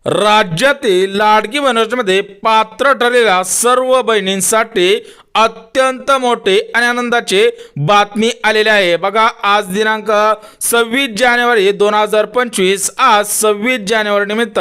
राज्यातील लाडकी बहीण योजनेमध्ये पात्र ठरलेल्या सर्व बहिणींसाठी अत्यंत मोठे आणि आनंदाचे बातमी आलेले आहे। बघा, आज दिनांक 26 जानेवारी 2025 आज 26 जानेवारी निमित्त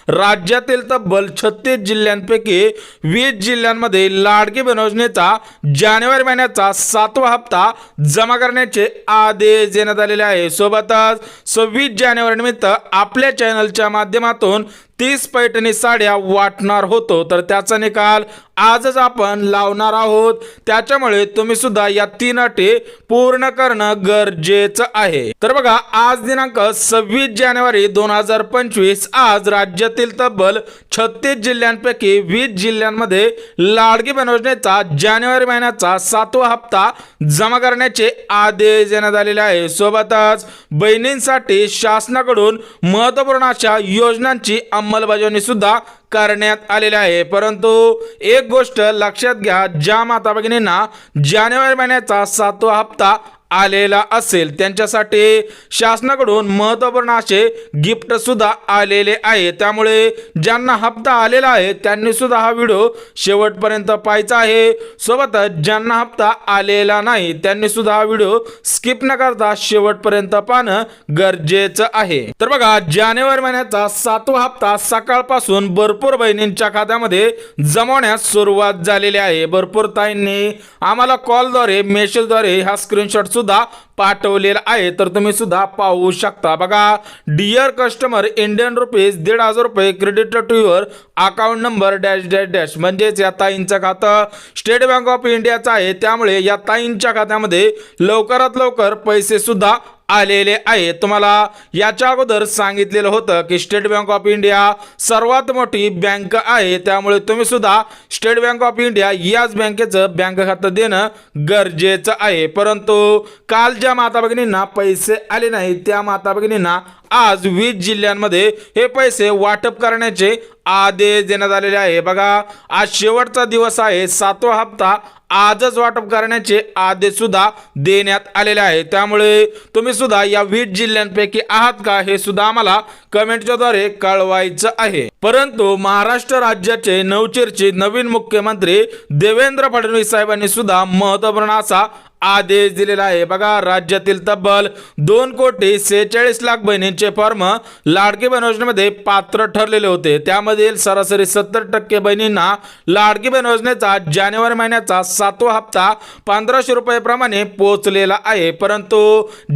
राज्यातील तब्बल 36 जिल्ह्यांपैकी 20 जिल्ह्यांमध्ये लाडकी बहीण योजनेचा जानेवारी महिन्याचा 7वा हप्ता जमा करण्याचे आदेश देण्यात आलेले आहे। सोबतच 26 जानेवारी निमित्त आपल्या चॅनलच्या माध्यमातून 30 पैठणी साड्या वाटणार होतो, तर त्याचा निकाल आजच आपण लावणार आहोत। त्याच्यामुळे तुम्ही सुद्धा या 3 अटी पूर्ण करणं गरजेचं आहे। तर बघा, आज दिनांक 26 जानेवारी 2025 आज राज्यातील तब्बल 36 जिल्ह्यांपैकी 20 जिल्ह्यांमध्ये लाडकी बहीण योजनेचा जानेवारी महिन्याचा 7वा हप्ता जमा करण्याचे आदेश देण्यात आलेले आहे। सोबतच बहिणींसाठी शासनाकडून महत्त्वपूर्ण अशा योजनांची अंमलबजावणी सुद्धा करण्यात आलेले आहे। परंतु एक गोष्ट लक्षात घ्या, ज्या माता भगिनींना जानेवारी महिन्याचा 7वा हप्ता आलेला असेल त्यांच्यासाठी शासनाकडून महत्त्वपूर्ण असे गिफ्ट सुद्धा आलेले आहे। त्यामुळे ज्यांना हप्ता आलेला आहे त्यांनी सुद्धा हा व्हिडिओ शेवटपर्यंत पाहायचा आहे। सोबतच ज्यांना हप्ता आलेला नाही त्यांनी सुद्धा हा व्हिडिओ स्किप न करता शेवटपर्यंत पाहणं गरजेचं आहे। तर बघा, जानेवारी महिन्याचा 7वा हप्ता सकाळपासून भरपूर बहिणींच्या खात्यामध्ये जमवण्यास सुरुवात झालेली आहे। भरपूर ताईंनी आम्हाला कॉलद्वारे मेसेजद्वारे हा स्क्रीनशॉट सुद्धा पाठवलेला आहे, तर तुम्ही सुद्धा पाहू शकता। बघा, डिअर कस्टमर, इंडियन रुपीज 1,500 रुपये credit to your account number dash dash dash. म्हणजेच या ताईंचं खातं स्टेट बँक ऑफ इंडियाचं आहे, त्यामुळे या ताईंच्या खात्यामध्ये लवकरात लवकर पैसे सुद्धा आलेले आहे। तुम्हाला याच्या अगोदर सांगितलेलं होतं की स्टेट बँक ऑफ इंडिया सर्वात मोठी बँक आहे, त्यामुळे तुम्ही सुद्धा स्टेट बँक ऑफ इंडिया याच बँकेचं बँक खातं देणं गरजेचं आहे। परंतु काल ज्या माता भगिनींना पैसे आले नाही त्या माता भगिनींना आज 20 जिल्ह्यांमध्ये हे पैसे वाटप करण्याचे आदेश देण्यात आलेले आहे। बघा, आज शेवटचा दिवस आहे, 7वा हप्ता आजच वाटप करण्याचे आदेश सुद्धा देण्यात आलेले आहे। त्यामुळे तुम्ही सुद्धा या 20 जिल्ह्यांपैकी आहात का हे सुद्धा आम्हाला कमेंटच्या द्वारे कळवायचं आहे। परंतु महाराष्ट्र राज्याचे नवचर्चित नवीन मुख्यमंत्री देवेंद्र फडणवीस साहेबांनी सुद्धा महत्त्वपूर्ण असा आदेश दिलेला आहे। बघा, राज्यातील तब्बल 2,46,00,000 बहिणींचे फॉर्म लाडकी बहीण योजनेमध्ये पात्र ठरलेले होते। त्यामधील सरासरी 70% बहिणींना लाडकी बहीण योजनेचा जानेवारी महिन्याचा 7वा हप्ता 1,500 रुपये प्रमाणे पोहोचलेला आहे। परंतु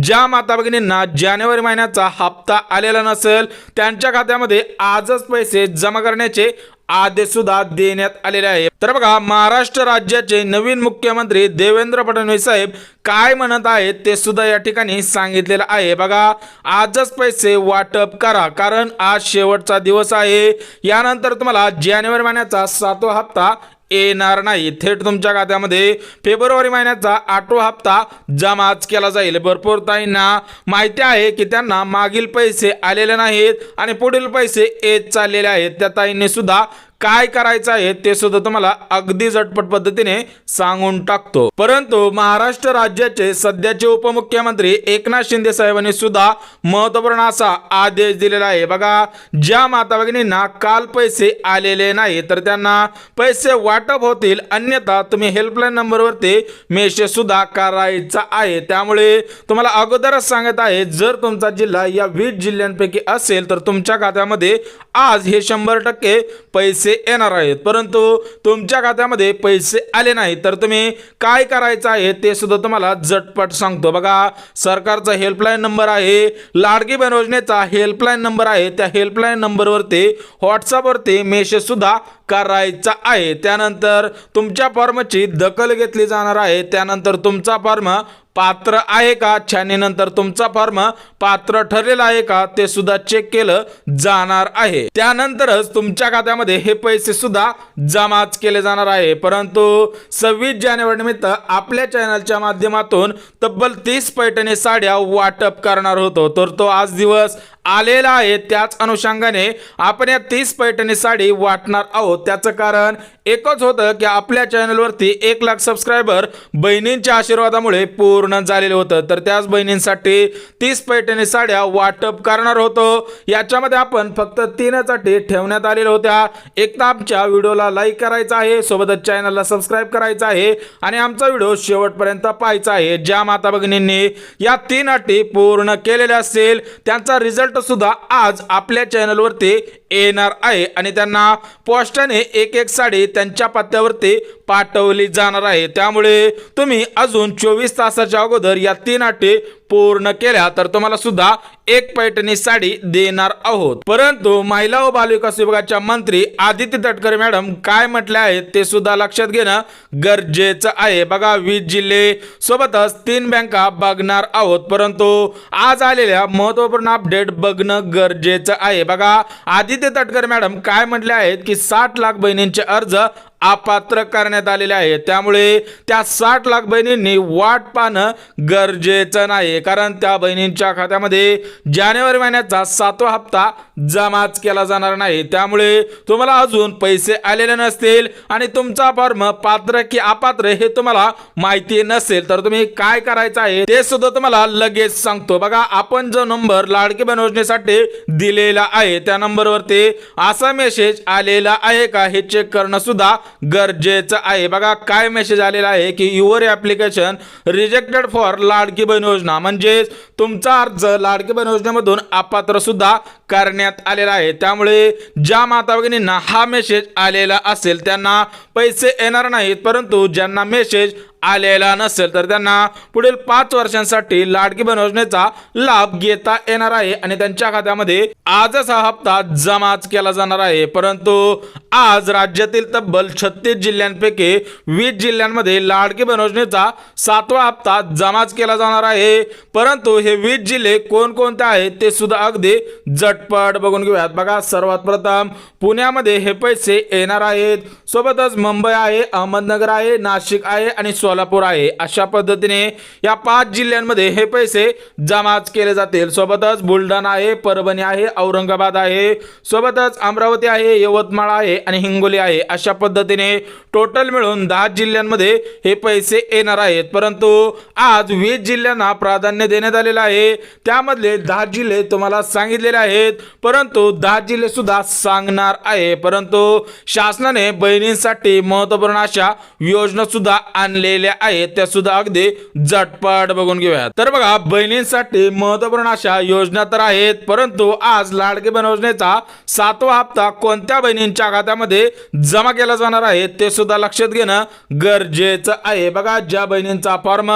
ज्या माता भगिनींना जानेवारी महिन्याचा हप्ता आलेला नसेल त्यांच्या खात्यामध्ये आजच पैसे जमा करण्याचे आदेश सुद्धा देण्यात आलेले आहे। तर बघा, महाराष्ट्र राज्याचे नवीन मुख्यमंत्री देवेंद्र फडणवीस साहेब काय म्हणत आहेत ते सुद्धा या ठिकाणी सांगितलेलं आहे। बघा, आजच पैसे वाटप करा, कारण आज शेवटचा दिवस आहे। यानंतर तुम्हाला जानेवारी महिन्याचा 7वा हप्ता येणार नाही, थेट तुमच्या खात्यामध्ये फेब्रुवारी महिन्याचा 8वा हप्ता जमाच केला जाईल। भरपूर ताईंना माहिती आहे की त्यांना मागील पैसे आलेले नाहीत आणि पुढील पैसे येत चाललेले आहेत, त्या ताईंनी सुद्धा काय करायचं आहे ते सुद्धा तुम्हाला अगदी झटपट पद्धतीने सांगून टाकतो। परंतु महाराष्ट्र राज्याचे सध्याचे उपमुख्यमंत्री एकनाथ शिंदे साहेबांनी सुद्धा महत्त्वपूर्ण असा आदेश दिलेला आहे। बघा, ज्या माता भगिनींना काल पैसे आलेले नाही तर त्यांना पैसे वाटप होतील, अन्यथा तुम्ही हेल्पलाईन नंबरवरती मेसेज सुद्धा करायचा आहे। त्यामुळे तुम्हाला अगोदरच सांगत आहे, जर तुमचा जिल्हा या 20 जिल्ह्यांपैकी असेल तर तुमच्या खात्यामध्ये आज हे 100% पैसे येणार आहेत। परंतु तुमच्या खात्यामध्ये पैसे आले नाही तर तुम्ही काय करायचं आहे ते सुद्धा तुम्हाला झटपट सांगतो। बघा, सरकारचा हेल्पलाईन नंबर आहे, लाडकी बहीण योजनेचा हेल्पलाईन नंबर आहे, त्या हेल्पलाईन नंबरवरती व्हॉट्सअपवरती मेसेज सुद्धा करायचा आहे। त्यानंतर तुमच्या फॉर्मची दखल घेतली जाणार आहे। त्यानंतर तुमचा फॉर्म पात्र आहे का, छाननीनंतर तुमचा फॉर्म पात्र ठरलेला आहे का ते सुद्धा चेक केलं जाणार आहे। त्यानंतरच तुमच्या खात्यामध्ये हे पैसे सुद्धा जमाच केले जाणार आहे। परंतु 26 जानेवारी निमित्त आपल्या चॅनलच्या माध्यमातून तब्बल 30 पैठणी साड्या वाटप करणार होतो, तर तो आज दिवस आलेला आहे, त्याच अनुषंगाने आपण या 30 पैठणी साडी वाटणार आहोत। त्याचं कारण एकच होतं की आपल्या चॅनलवरती 1 लाख सबस्क्रायबर बहिणींच्या आशीर्वादामुळे पूर्ण झालेले होतं। तर त्याच बहिणींसाठी 30 पैठणी साड्या वाटप करणार होतो। याच्यामध्ये आपण फक्त 3 अटी ठेवण्यात आलेल्या होत्या। एक तर आमच्या व्हिडिओला लाईक करायचा आहे, सोबतच चॅनलला सबस्क्राइब करायचं आहे आणि आमचा व्हिडिओ शेवटपर्यंत पाहायचा आहे। ज्या माता भगिनींनी या 3 अटी पूर्ण केलेल्या असेल त्यांचा रिझल्ट सुद्धा आज आपल्या चॅनलवरती येणार आहे आणि त्यांना पोस्टाने एक साडी त्यांच्या पत्त्यावरती पाठवली जाणार आहे। त्यामुळे तुम्ही अजून 24 तासाच्या अगोदर या 3 अटी पूर्ण केल्या तर तुम्हाला सुद्धा 1 पैठणी साडी देणार आहोत। परंतु महिला व बालविकास विभागाच्या मंत्री आदिती तटकरे मॅडम काय म्हटले आहेत ते सुद्धा लक्षात घेणं गरजेचं आहे। बघा 20 जिल्हे सोबतच 3 बँका बघणार आहोत, परंतु आज आलेल्या महत्त्वपूर्ण अपडेट बघणं गरजेचं आहे। बघा आदिती तटकरे मॅडम काय म्हटले आहेत की 60 लाख बहिणींचे अर्ज अपात्र करण्यात आलेले आहे। त्यामुळे त्या 60 लाख बहिणींनी वाट पाहणं गरजेचं नाही, कारण त्या बहिणींच्या खात्यामध्ये जानेवारी महिन्याचा 7वा हप्ता जमाच केला जाणार नाही। त्यामुळे तुम्हाला अजून पैसे आलेले नसतील आणि तुमचा फॉर्म पात्र की अपात्र हे तुम्हाला माहिती नसेल तर तुम्ही काय करायचं आहे ते सुद्धा तुम्हाला लगेच सांगतो। बघा आपण जो नंबर लाडकी बहीण योजनेसाठी दिलेला आहे त्या नंबरवरती असा मेसेज आलेला आहे का हे चेक करणं सुद्धा गरजेचं आहे। बघा काय मेसेज आलेला आहे की your application rejected for Ladki Bahin योजना, म्हणजे तुमचा अर्ज लाडकी बहीण योजनेमधून अपात्र सुद्धा करण्यात आलेला आहे। त्यामुळे ज्या माता भगिनींना हा मेसेज आलेला असेल त्यांना पैसे येणार नाहीत, परंतु ज्यांना मेसेज आलेला नसेल तर त्यांना पुढील 5 वर्षांसाठी लाडकी बहीण योजनेचा लाभ घेता येणार आहे आणि त्यांच्या खात्यामध्ये आजच हा हप्ता जमाच केला जाणार आहे। परंतु आज राज्यातील तब्बल 36 जिल्ह्यांपैकी 20 जिल्ह्यांमध्ये लाडकी बहीण योजनेचा 7वा हप्ता जमाच केला जाणार आहे। परंतु हे 20 जिल्हे कोणकोणते आहेत ते सुद्धा अगदी झटपट बघून घेऊयात। बघा सर्वात प्रथम पुण्यामध्ये हे पैसे येणार आहेत, सोबतच मुंबई आहे, अहमदनगर आहे, नाशिक आहे आणि सोलापूर आहे। अशा पद्धतीने या 5 जिल्ह्यांमध्ये हे पैसे जमाच केले जातील। सोबतच बुलढाणा आहे, परभणी आहे, औरंगाबाद आहे, सोबतच अमरावती आहे, यवतमाळ आहे आणि हिंगोली आहे। अशा पद्धतीने टोटल मिळून 10 जिल्ह्यांमध्ये हे पैसे येणार आहेत। परंतु आज 20 जिल्ह्यांना प्राधान्य देण्यात आलेलं आहे, त्यामधले 10 जिल्हे तुम्हाला सांगितलेले आहेत, परंतु 10 जिल्हे सुद्धा सांगणार आहे। परंतु शासनाने बहिणींसाठी महत्त्वपूर्ण अशा योजना सुद्धा आणलेल्या आहेत, त्या सुद्धा अगदी झटपट बघून घेऊयात। तर बघा बहिणींसाठी महत्त्वपूर्ण अशा योजना तर आहेत, परंतु आज लाडकी बहीण योजनेचा 7वा हप्ता कोणत्या बहिणींच्या खात्यामध्ये जमा केला जाणार आहे ते सुद्धा लक्षात घेणं गरजेचं आहे। बघा ज्या बहिणींचा फॉर्म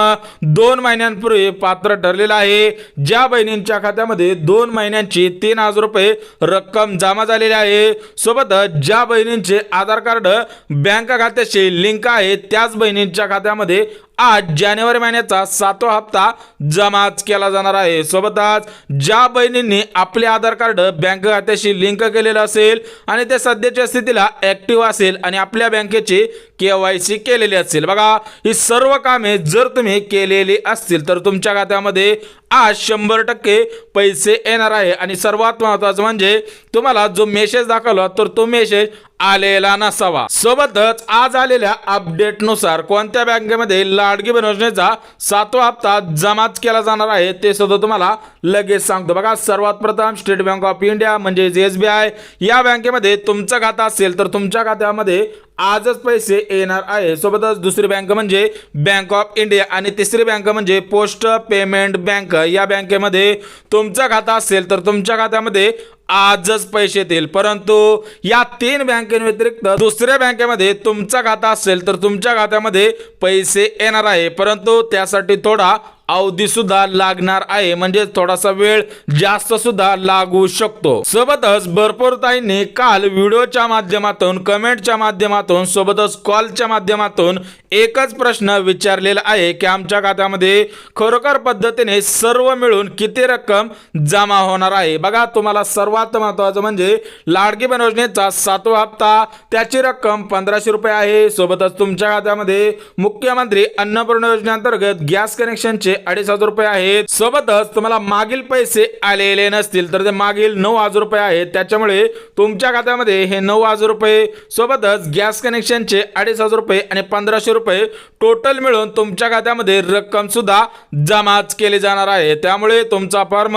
2 महिन्यांपूर्वी पात्र ठरलेला आहे, ज्या बहिणींच्या खात्यामध्ये 2 महिन्यांची 3000 रुपये रक्कम जमा झालेली आहे, सोबतच ज्या बहिणींचे आधार कार्ड बँक खात्याशी लिंक आहे त्याच बहिणींच्या खात्यामध्ये आज जानेवारी महिन्याचा 7वा हप्ता जमाच केला जाणार आहे। सोबतच ज्या बहिणींनी आपले आधार कार्ड बँक खात्याशी लिंक केलेलं असेल आणि ते सध्याच्या स्थितीला ऍक्टिव्ह असेल आणि आपल्या बँकेची KYC केलेली असेल, बघा ही सर्व कामे जर तुम्ही केलेली असतील तर तुमच्या खात्यामध्ये आज 100% पैसे येणार आहे। आणि सर्वात महत्त्वाचं म्हणजे तुम्हाला जो मेसेज दाखवला तर तो मेसेज आलेला नसावा। सोबतच आज आलेल्या अपडेट नुसार कोणत्या बँकेमध्ये लाडकी बहीण योजनेचा 7वा हप्ता जमाच केला जाणार आहे ते सुद्धा तुम्हाला लगेच सांगतो। बघा सर्वात प्रथम स्टेट बँक ऑफ इंडिया म्हणजे SBI या बँकेमध्ये तुमचं खातं असेल तर तुमच्या खात्यामध्ये आजच पैसे येणार आहे। सोबतच दुसरी बँक म्हणजे बँक ऑफ इंडिया आणि तिसरी बँक म्हणजे पोस्ट पेमेंट बँक, या बँकेमध्ये तुमचं खातं असेल तर तुमच्या खात्यामध्ये आजच पैसे येतील। परंतु या 3 बँकेव्यतिरिक्त दुसऱ्या बँकेमध्ये तुमचं खातं असेल तर तुमच्या खात्यामध्ये पैसे येणार आहे, परंतु त्यासाठी थोडा अवधी सुद्धा लागणार आहे, म्हणजे थोडासा वेळ जास्त सुद्धा लागू शकतो। सोबतच भरपूर ताईंनी काल व्हिडिओच्या माध्यमातून, कमेंटच्या माध्यमातून, सोबतच कॉलच्या माध्यमातून एकच प्रश्न विचारलेला आहे की आमच्या खात्यामध्ये खरोखर पद्धतीने सर्व मिळून किती रक्कम जमा होणार आहे। बघा तुम्हाला सर्वात महत्त्वाचं म्हणजे लाडकी बहीण योजनेचा 7वा हप्ता त्याची रक्कम 1500 रुपये आहे। सोबतच तुमच्या खात्यामध्ये मुख्यमंत्री अन्नपूर्णा योजनेअंतर्गत गॅस कनेक्शनचे 2,500 रुपये आहेत। सोबतच तुम्हाला मागील पैसे आलेले नसतील तर ते मागील 9,000 रुपये आहेत, त्याच्यामुळे तुमच्या खात्यामध्ये हे 9,000 रुपये सोबतच गॅस कनेक्शनचे 2,500 रुपये आणि 1,500 रुपये टोटल मिळून तुमच्या खात्यामध्ये रक्कम सुद्धा जमाच केली जाणार आहे। त्यामुळे तुमचा फॉर्म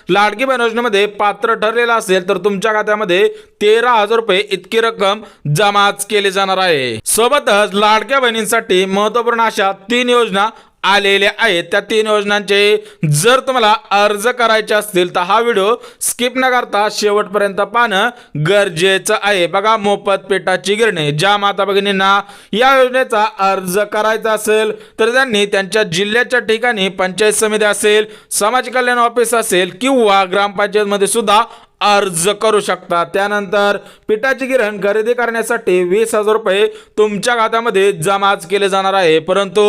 लाडकी बहीण योजनेमध्ये पात्र ठरलेला असेल तर तुमच्या खात्यामध्ये 13,000 रुपये इतकी रक्कम जमाच केली जाणार आहे। सोबतच लाडक्या बहिणींसाठी महत्त्वपूर्ण अशा 3 योजना आलेल्या आहेत। त्या 3 योजनांचे जर तुम्हाला अर्ज करायचे असतील तर हा व्हिडिओ स्किप न करता शेवटपर्यंत पाहणं गरजेचं आहे। बघा, मोफत पेटाची गिरणी ज्या माता भगिनींना या योजनेचा अर्ज करायचा असेल तर त्यांनी त्यांच्या जिल्ह्याच्या ठिकाणी पंचायत समिती असेल, समाज कल्याण ऑफिस असेल किंवा ग्रामपंचायत मध्ये सुद्धा अर्ज करू शकता। त्यानंतर पिठाची गिरण खरेदी करण्यासाठी 20,000 रुपये तुमच्या खात्यामध्ये जमाच केले जाणार आहे। परंतु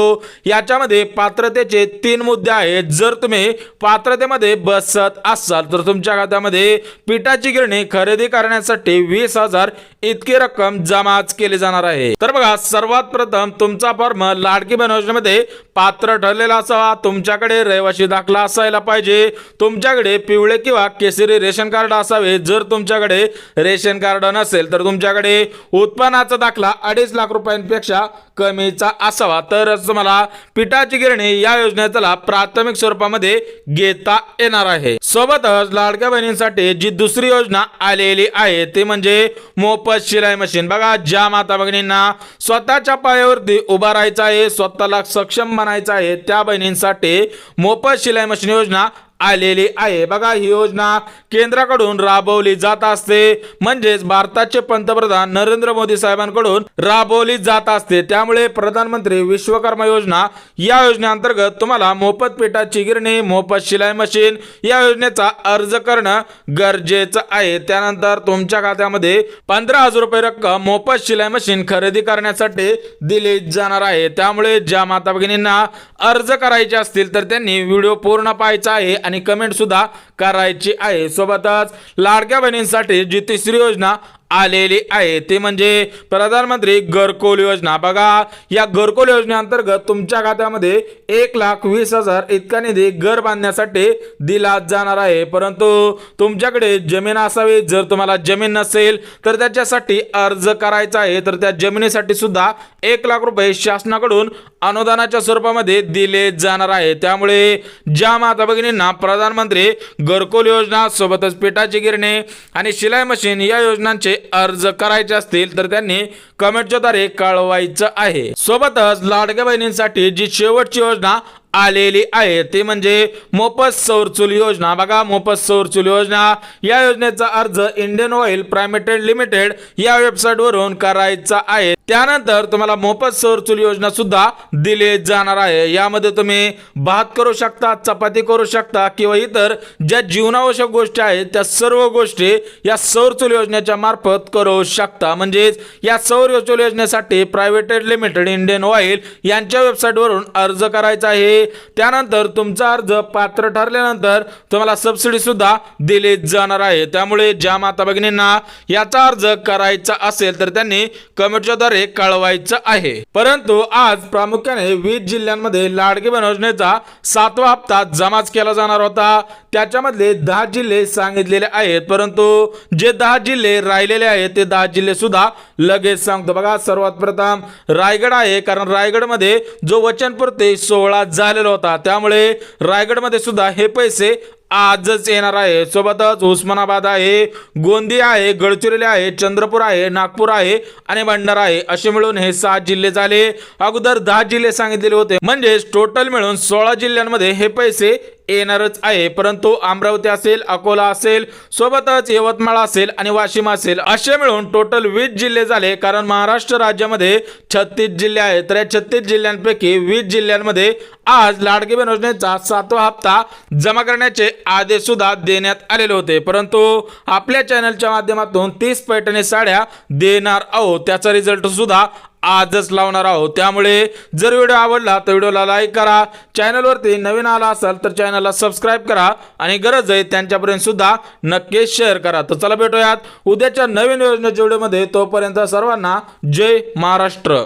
याच्यामध्ये पात्रतेचे 3 मुद्दे आहेत। जर तुम्ही पात्रतेमध्ये बसत असाल तर तुमच्या खात्यामध्ये पिठाची गिरणी खरेदी करण्यासाठी 20,000 इतकी रक्कम जमाच केली जाणार आहे। तर बघा, सर्वात प्रथम तुमचा फॉर्म लाडकी बहीण योजनेमध्ये पात्र ठरलेला असावा, तुमच्याकडे रहिवासी दाखला असायला पाहिजे, तुमच्याकडे पिवळे किंवा केसरी रेशन कार्ड असावे। जर तुमच्याकडे रेशन कार्ड नसेल तर तुमच्याकडे उत्पन्नाचा दाखला 2.5 लाख रुपयांपेक्षा कमीचा असावा, तरच तुम्हाला पिठाची गिरणी या योजनेचा लाभ प्राथमिक स्वरूपामध्ये घेता येणार आहे। सोबतच लाडक्या बहिणींसाठी जी दुसरी योजना आलेली आहे ते म्हणजे मोफत शिलाई मशीन। बघा, ज्या माता भगिनींना स्वतःच्या पायावरती उभा राहायचं आहे, स्वतःला सक्षम बनायचं आहे, त्या बहिणींसाठी मोफत शिलाई मशीन योजना आलेली आहे। बघा, ही योजना केंद्राकडून राबवली जात असते, म्हणजेच भारताचे पंतप्रधान नरेंद्र मोदी साहेबांकडून राबवली जात असते। त्यामुळे प्रधानमंत्री विश्वकर्मा योजना या योजनेअंतर्गत तुम्हाला मोफत पिठाची गिरणी, मोफत शिलाई मशीन या योजनेचा अर्ज करणं गरजेचं आहे। त्यानंतर तुमच्या खात्यामध्ये 15,000 रुपये रक्कम मोफत शिलाई मशीन खरेदी करण्यासाठी दिली जाणार आहे। त्यामुळे ज्या माता भगिनींना अर्ज करायचे असतील तर त्यांनी व्हिडिओ पूर्ण पाहायचा आहे आणि कमेंट सुद्धा करायची आहे। सोबतच लाडक्या बहिणींसाठी जी तिसरी योजना आलेली आहे ते म्हणजे प्रधानमंत्री घरकुल योजना। बघा, या घरकुल योजनेअंतर्गत तुमच्या खात्यामध्ये 1,20,000 इतका निधी घर बांधण्यासाठी दिला जाणार आहे। परंतु तुमच्याकडे जमीन असावी, जर तुम्हाला जमीन नसेल तर त्याच्यासाठी अर्ज करायचा आहे, तर त्या जमिनीसाठी सुद्धा 1 लाख रुपये शासनाकडून अनुदानाच्या स्वरूपामध्ये दिले जाणार आहे। त्यामुळे ज्या माता भगिनींना प्रधानमंत्री घरकुल योजना सोबतच पिठाची गिरणी आणि शिलाई मशीन या योजनांचे अर्ज करायचे असतील तर त्यांनी कमेंटच्या द्वारे कळवायचं आहे। सोबतच लाडक्या बहिणींसाठी जी शेवटची योजना आलेली आहे ते म्हणजे मोफत सौर चूल योजना। बघा, मोफत सौर चूल योजना या योजनेचा अर्ज इंडियन ऑइल प्रायव्हेट लिमिटेड या वेबसाईट वरून करायचा आहे। त्यानंतर तुम्हाला मोफत सौर चूल योजना सुद्धा दिली जाणार आहे। यामध्ये तुम्ही भात करू शकता, चपाती करू शकता किंवा इतर ज्या जीवनावश्यक गोष्टी आहेत त्या सर्व गोष्टी या सौर चूल योजनेच्या मार्फत करू शकता। म्हणजेच या सौर चूल योजनेसाठी प्रायव्हेट लिमिटेड इंडियन ऑइल यांच्या वेबसाईट वरून अर्ज करायचा आहे। त्यानंतर तुमचा अर्ज पात्र ठरल्यानंतर तुम्हाला सबसिडी सुद्धा दिली जाणार आहे। त्यामुळे ज्या माता भगिनींना याचा अर्ज करायचा असेल तर त्यांनी कमेंटच्या द्वारे कळवायचं आहे। परंतु आज प्रामुख्याने 20 जिल्ह्यांमध्ये लाडकी बहीण योजनेचा 7वा हप्ता जमाच केला जाणार होता। त्याच्यामधले 10 जिल्हे सांगितलेले आहेत, परंतु जे 10 जिल्हे राहिलेले आहेत ते 10 जिल्हे सुद्धा लगेच सांगतो। बघा, सर्वात प्रथम रायगड आहे, कारण रायगडमध्ये जो वचनपूर्ती 16 झालेला होता, त्यामुळे रायगडमध्ये सुद्धा हे पैसे आजच येणार आहे। सोबतच उस्मानाबाद आहे, गोंदिया आहे, गडचिरोली आहे, चंद्रपूर आहे, नागपूर आहे आणि भंडारा आहे, असे मिळून हे 7 जिल्हे झाले। अगोदर 10 जिल्हे सांगितलेले होते, म्हणजे टोटल मिळून 16 जिल्ह्यांमध्ये हे पैसे येणारच आहे। परंतु अमरावती असेल, अकोला असेल, सोबतच यवतमाळ असेल आणि वाशिम असेल, असे मिळून टोटल 20 जिल्हे झाले। कारण महाराष्ट्र राज्यामध्ये 36 जिल्हे आहेत, तर या 36 जिल्ह्यांपैकी 20 जिल्ह्यांमध्ये आज लाडकी बहीण योजनेचा 7वा हप्ता जमा करण्याचे आदेश सुद्धा देण्यात आलेले होते। परंतु आपल्या चॅनलच्या माध्यमातून 30 पैठणी साड्या देणार आहोत, त्याचा रिझल्ट सुद्धा आजच लावणार आहोत। त्यामुळे जर व्हिडिओ आवडला तर व्हिडिओला लाईक करा, चॅनलवरती नवीन आला असाल तर चॅनलला सबस्क्राईब करा आणि गरज आहे त्यांच्यापर्यंत सुद्धा नक्कीच शेअर करा। तर चला भेटूयात उद्याच्या नवीन योजनेच्या व्हिडिओमध्ये, तोपर्यंत सर्वांना जय महाराष्ट्र।